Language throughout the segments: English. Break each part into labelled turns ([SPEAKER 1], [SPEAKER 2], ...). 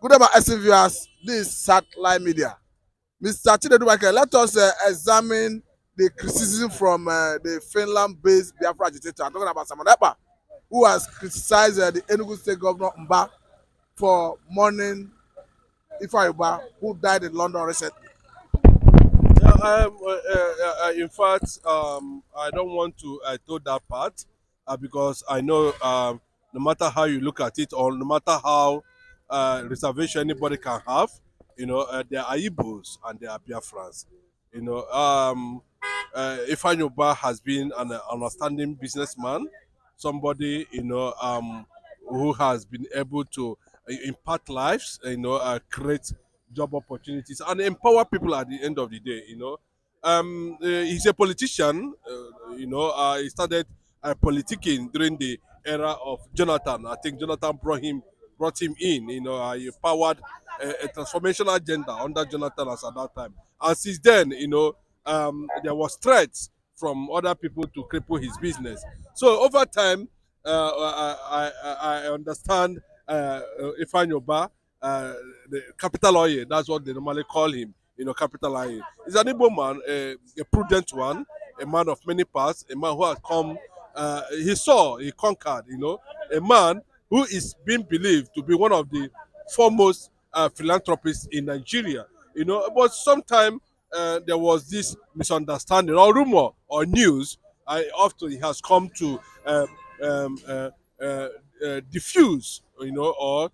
[SPEAKER 1] Good day, my esteemed viewers. This is Satellite Media. Mr. Chinedu Michael, let us examine the criticism from the Finland-based Biafra agitator. I'm talking about Simon Ekpa, who has criticized the Enugu State Governor Uba for mourning Ifeayin Uba, who died in London recently.
[SPEAKER 2] In fact, I don't want to toe that part because I know no matter how you look at it or no matter how reservation anybody can have, there are Igbos and there are Biafrans. Ifeayin Uba has been an understanding businessman, somebody who has been able to impact lives, create job opportunities and empower people at the end of the day. He's a politician. He started politicking during the era of Jonathan. I think Jonathan brought him in. He powered a transformational agenda under Jonathan as at that time. And since then, there was threats from other people to cripple his business. So over time, I understand Ifeayin Uba, the capital lawyer. That's what they normally call him. Capital lawyer. He's an Igbo man, a prudent one, a man of many parts, a man who has come. He conquered. A man who is being believed to be one of the foremost philanthropists in Nigeria. But sometime there was this misunderstanding or rumor or news. Often he has come to um, uh, uh, diffuse, or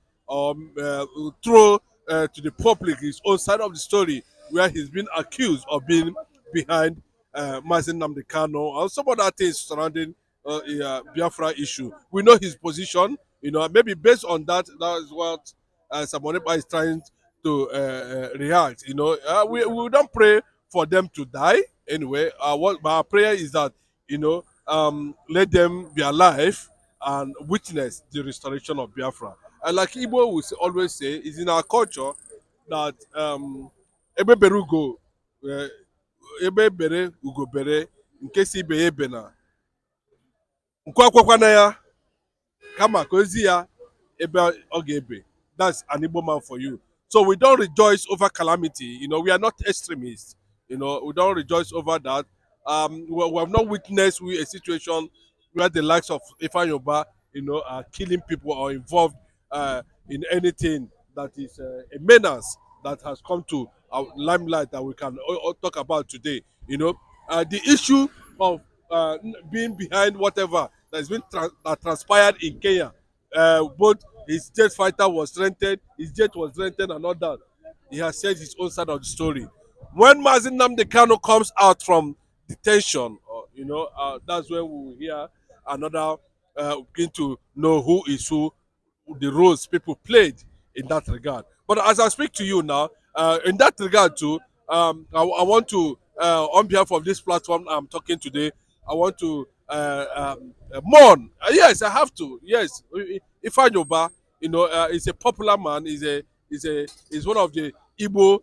[SPEAKER 2] throw to the public his own side of the story, where he's been accused of being behind Mazen Nnamdi Kanu and some other things surrounding Biafra issue. We know his position. Maybe based on that, that is what Simon Ekpa is trying to react. We don't pray for them to die. Anyway, what my prayer is that let them be alive and witness the restoration of Biafra. And like Igbo will always say, it's in our culture that ebe bere ugo eh, ebe bere ugo bere nke si ibe ya ebe na nkwa akwakwana ya kama ka ozi ya ebe ọ ga-ebe. That's an Igbo man for you. So we don't rejoice over calamity. We are not extremists. We don't rejoice over that. We have not witnessed a situation where the likes of Ifeayin Uba, are killing people or involved in anything that is a menace that has come to our limelight that we can all talk about today. The issue of being behind whatever that has been that transpired in Kenya. Both his jet fighter was rented, his jet was rented, and all that. He has said his own side of the story. When Mazen Nnamdi Kanu comes out from detention, that's when we will hear another begin to know who is who, the roles people played in that regard. But as I speak to you now, in that regard too, I want to, on behalf of this platform I'm talking today, I want to mourn. Yes, I have to. Yes, Ifeayin Uba, is a popular man. Is one of the Igbo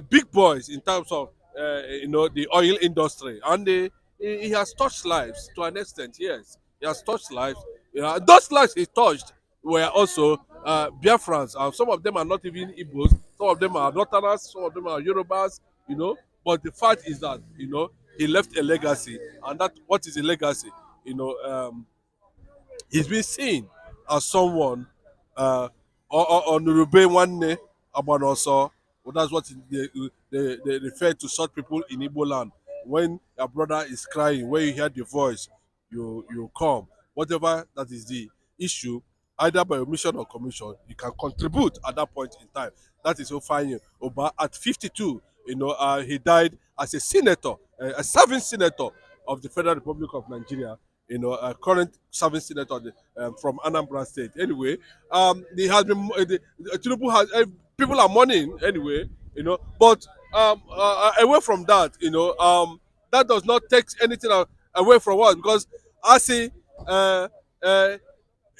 [SPEAKER 2] big boys in terms of the oil industry, and he has touched lives to an extent. Yes, he has touched lives. Those lives he touched were also Biafrans. Some of them are not even Igbos. Some of them are Northerners. Some of them are Yorubas. But the fact is that he left a legacy, and that what is a legacy? He's been seen as someone on Urube Nwanne Abanoso. Well, that's what they refer to such people in Igbo land. When your brother is crying, when you hear the voice, you come. Whatever that is the issue, either by omission or commission, you can contribute at that point in time. That is Ifeayin Uba at 52. He died as a senator, a serving senator of the Federal Republic of Nigeria. A current serving senator from Anambra State. Anyway, he has been Tinubu has people are mourning anyway. But away from that, that does not take anything away from us, because I see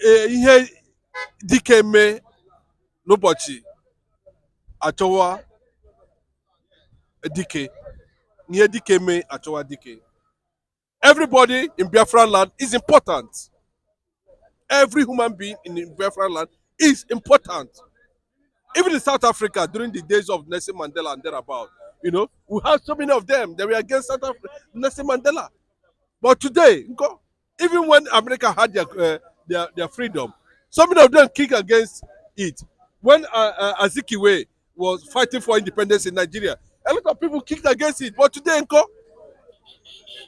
[SPEAKER 2] ihe dike mee n'ụbọchị achọwa dike, ihe dike mee achọwa dike. Everybody in Biafran land is important. Every human being in Biafran land is important. Even in South Africa, during the days of Nelson Mandela and thereabout, we have so many of them that were against Nelson Mandela. But today, even when America had their freedom, so many of them kick against it. When Azikiwe was fighting for independence in Nigeria, a lot of people kicked against it. But today,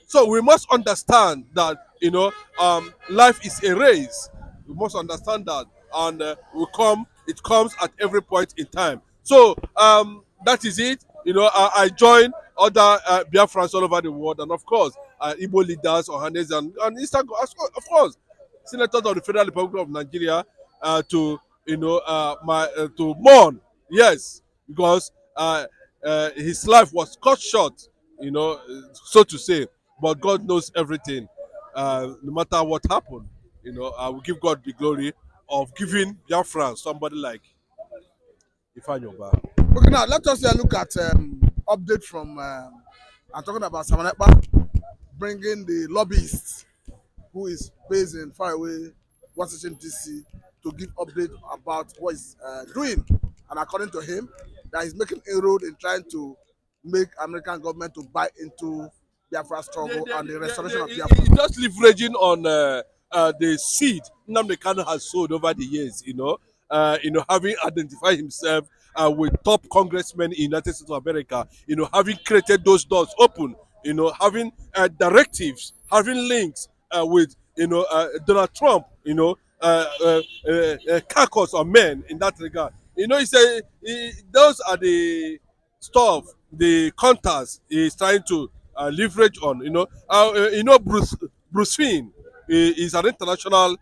[SPEAKER 2] so we must understand that life is a race. We must understand that, and It comes at every point in time. So that is it. I join other Biafrans all over the world, and of course, Igbo leaders, Ohanes, and Eastern, of course, senators of the Federal Republic of Nigeria, to to mourn. Yes, because his life was cut short, so to say. But God knows everything. No matter what happened, I will give God the glory of giving Biafra somebody like Ifeayin Uba.
[SPEAKER 1] Okay, now let us look at update from. I'm talking about Simon Ekpa bringing the lobbyist who is based in faraway Washington DC to give update about what he's doing, and according to him, that he's making inroad in trying to make American government to buy into Biafra struggle and the restoration of Biafra.
[SPEAKER 2] He's just leveraging on the seed Nnamdi Kanu has sowed over the years. Having identified himself with top congressmen in the United States of America. Having created those doors open. Having directives, having links with Donald Trump. Caucus of men in that regard. Those are the stuff, the contacts he's trying to leverage on. Bruce Finn is an international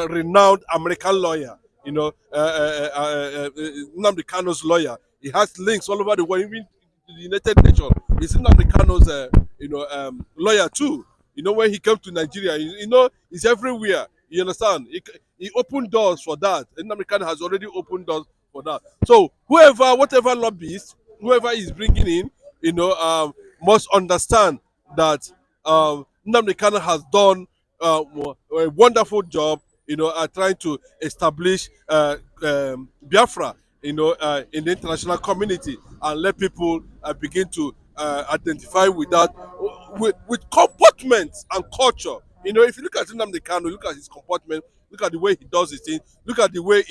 [SPEAKER 2] renowned American lawyer. Nnamdi Kanu's lawyer. He has links all over the world, even to the United Nations. He's Nnamdi Kanu's lawyer too. When he came to Nigeria, he's everywhere. You understand? He opened doors for that. Nnamdi Kanu has already opened doors for that. So whatever lobbyist, whoever is bringing in, must understand that Nnamdi Kanu has done a wonderful job, trying to establish Biafra, in the international community, and let people begin to identify with that, with comportment and culture. If you look at Nnamdi Kanu, look at his comportment, look at the way he does his thing, look at the way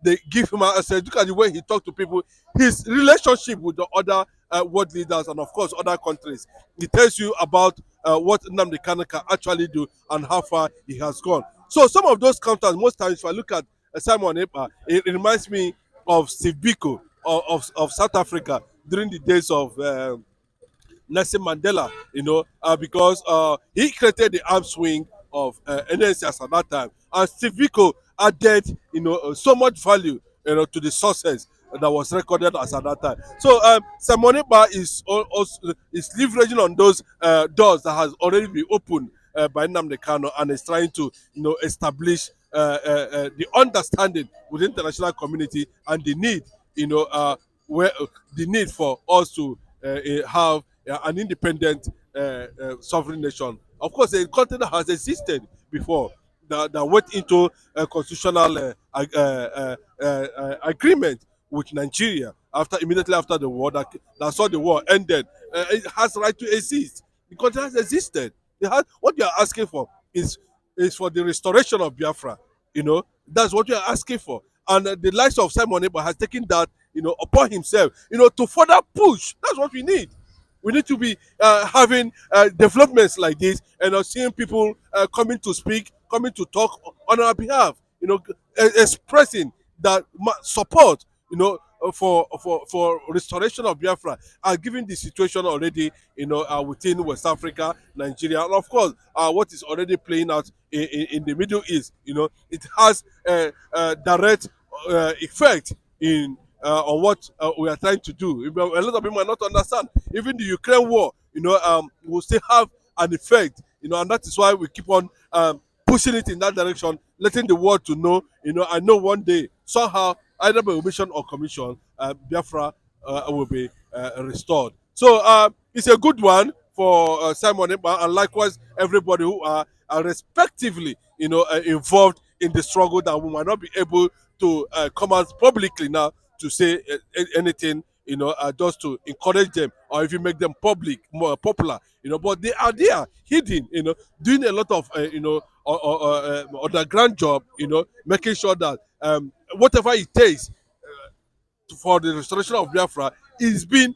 [SPEAKER 2] they give him access, look at the way he talks to people, his relationship with the other world leaders and of course other countries. It tells you about what Nnamdi Kanu can actually do and how far he has gone. So some of those counters, most times, if I look at Simon Ekpa, it reminds me of Steve Biko of South Africa during the days of Nelson Mandela, because he created the arm swing of NSS at that time. And Steve Biko added, so much value, to the sources that was recorded as at that time. So Simon Ekpa is leveraging on those doors that has already been opened by Nnamdi Kanu, and is trying to, establish the understanding with the international community and the need, where the need for us to have an independent sovereign nation. Of course, a country that has existed before, that went into a constitutional agreement with Nigeria immediately after the war, that saw the war ended. It has right to exist. The country has existed. What you are asking for is for the restoration of Biafra. That's what you are asking for. And the likes of Simon Ekpa has taken that, upon himself, to further push. That's what we need. We need to be having developments like this, and seeing people coming to speak, coming to talk on our behalf, expressing that support, for restoration of Biafra, given the situation already, within West Africa, Nigeria, and of course, what is already playing out in the Middle East. It has a direct effect in on what we are trying to do. A lot of people might not understand. Even the Ukraine war, will still have an effect, and that is why we keep on pushing it in that direction, letting the world to know. I know one day, somehow, either by omission or commission, Biafra will be restored. So it's a good one for Simon Ekpa, and likewise everybody who are respectively, involved in the struggle, that we might not be able to come out publicly now to say anything, just to encourage them or even make them public, more popular, but they are there hidden, doing a lot of underground job, making sure that whatever it takes for the restoration of Biafra is being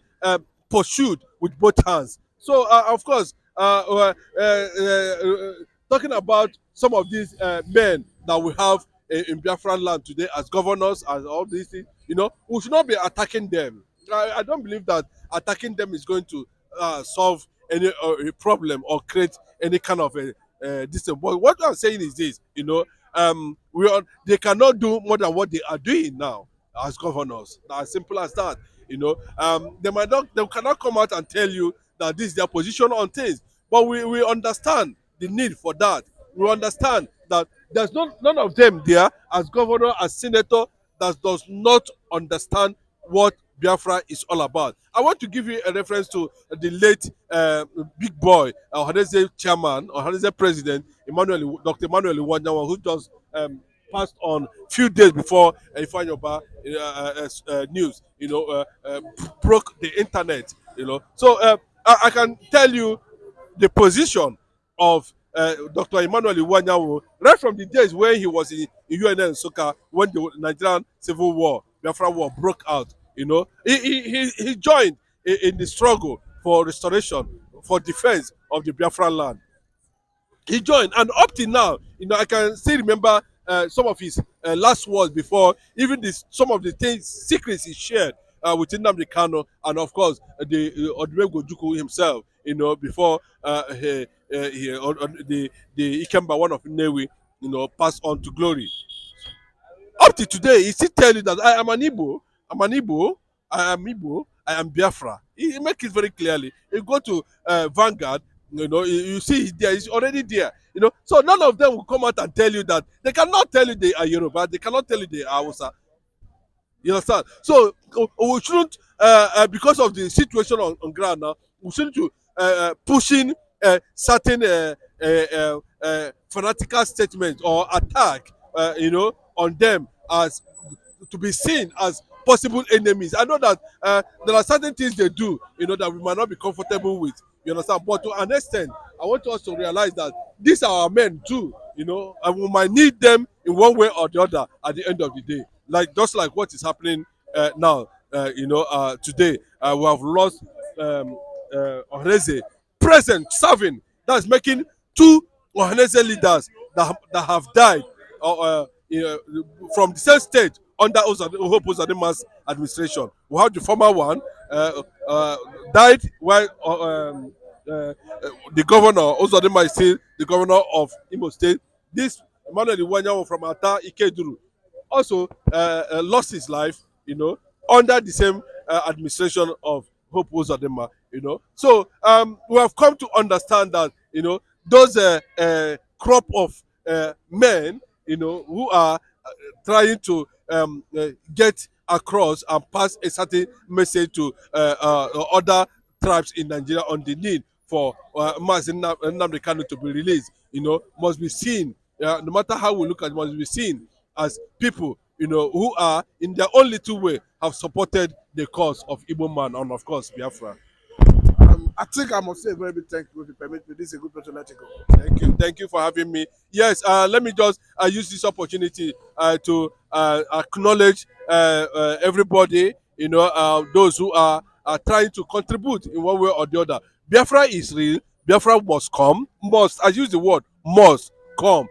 [SPEAKER 2] pursued with both hands. So, of course, talking about some of these men that we have in Biafran land today as governors, as all these things, we should not be attacking them. I don't believe that attacking them is going to solve any problem or create any kind of a this. But what I'm saying is this, they cannot do more than what they are doing now as governors. As simple as that. They cannot come out and tell you that this is their position on things. But we understand the need for that. We understand that there's none of them there as governor, as senator, that does not understand what Biafra is all about. I want to give you a reference to the late big boy, Ohaneze chairman, Ohaneze president, Dr. Emmanuel Iwanyawa, who just passed on few days before Ifeayin Uba news, broke the internet, So I can tell you the position of Dr. Emmanuel Iwanyawo right from the days when he was in UNN Soka when the Nigerian Civil War, Biafra War broke out. He joined in the struggle for restoration, for defense of the Biafra land. He joined, and up till now, I can still remember some of his last words before even some of the things, secrets he shared with Nnamdi Kanu, and of course the Odumegwu Ojukwu himself. Before the Ikemba, one of Nnewi, passed on to glory. Up to today, he still tell you that I am an Igbo, I am Igbo, I am Biafra. He make it very clearly. You go to Vanguard, you see he's already there. So none of them will come out and tell you that. They cannot tell you they are Yoruba, they cannot tell you they are Hausa. You understand? So we shouldn't, because of the situation on ground now, we shouldn't pushing certain fanatical statements or attack, on them as to be seen as possible enemies. I know that there are certain things they do, that we might not be comfortable with. You understand? But to an extent, I want us to realize that these are our men too, and we might need them in one way or the other at the end of the day. Just like what is happening now, today. We have lost Ohaneze, present, serving. That's making two Ohaneze leaders that have died from the same state under Hope Uzodinma's administration. We have the former one died while the governor, Uzodinma, is still the governor of Imo State. This Emmanuel Iwanyawo from Ata Ikeduru also lost his life, under the same administration of Hope Uzodinma, So we have come to understand that, those crop of men, who are trying to get across and pass a certain message to other tribes in Nigeria on the need for Mazi Nnamdi Kanu to be released, must be seen, no matter how we look at it, must be seen as people, who are in their own little way have supported the cause of Igbo man and of course Biafra.
[SPEAKER 1] I think I must say a very big thank you if you permit me. This is a good place to let you go.
[SPEAKER 2] Thank you for having me. Yes, let me just use this opportunity to acknowledge everybody, those who are trying to contribute in one way or the other. Biafra is real. Biafra must come. I use the word must come.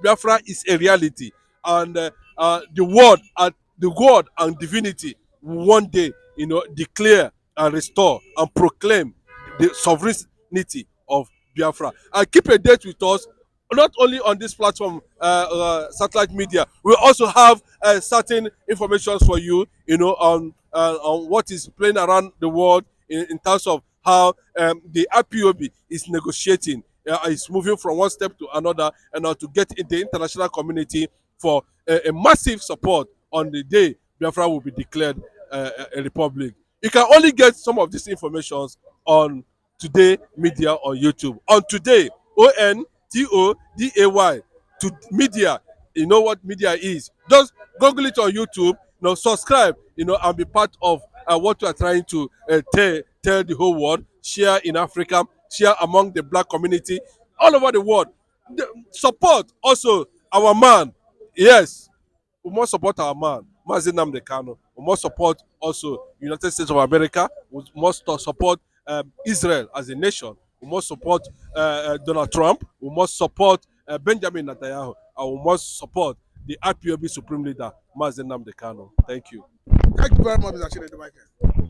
[SPEAKER 2] Biafra is a reality, and the word and divinity will one day, declare and restore and proclaim the sovereignty of Biafra. And keep a date with us, not only on this platform, satellite media. We also have certain information for you, on what is playing around the world in terms of how the IPOB is negotiating, is moving from one step to another, and to get in the international community for a massive support on the day Biafra will be declared a republic. You can only get some of these informations on Today Media on YouTube. On Today, ONTODAY, to media. You know what media is. Just Google it on YouTube. subscribe, and be part of what we are trying to tell the whole world. Share in Africa, share among the black community all over the world. Support also our man. Yes, we must support our man, Mazi Nnamdi Kanu. We must support also United States of America. We must support Israel as a nation. We must support Donald Trump. We must support Benjamin Netanyahu. And we must support the IPOB Supreme Leader, Mazi Nnamdi Kanu. Thank you.
[SPEAKER 1] Thank you very much, Mr. Chinedu Michael.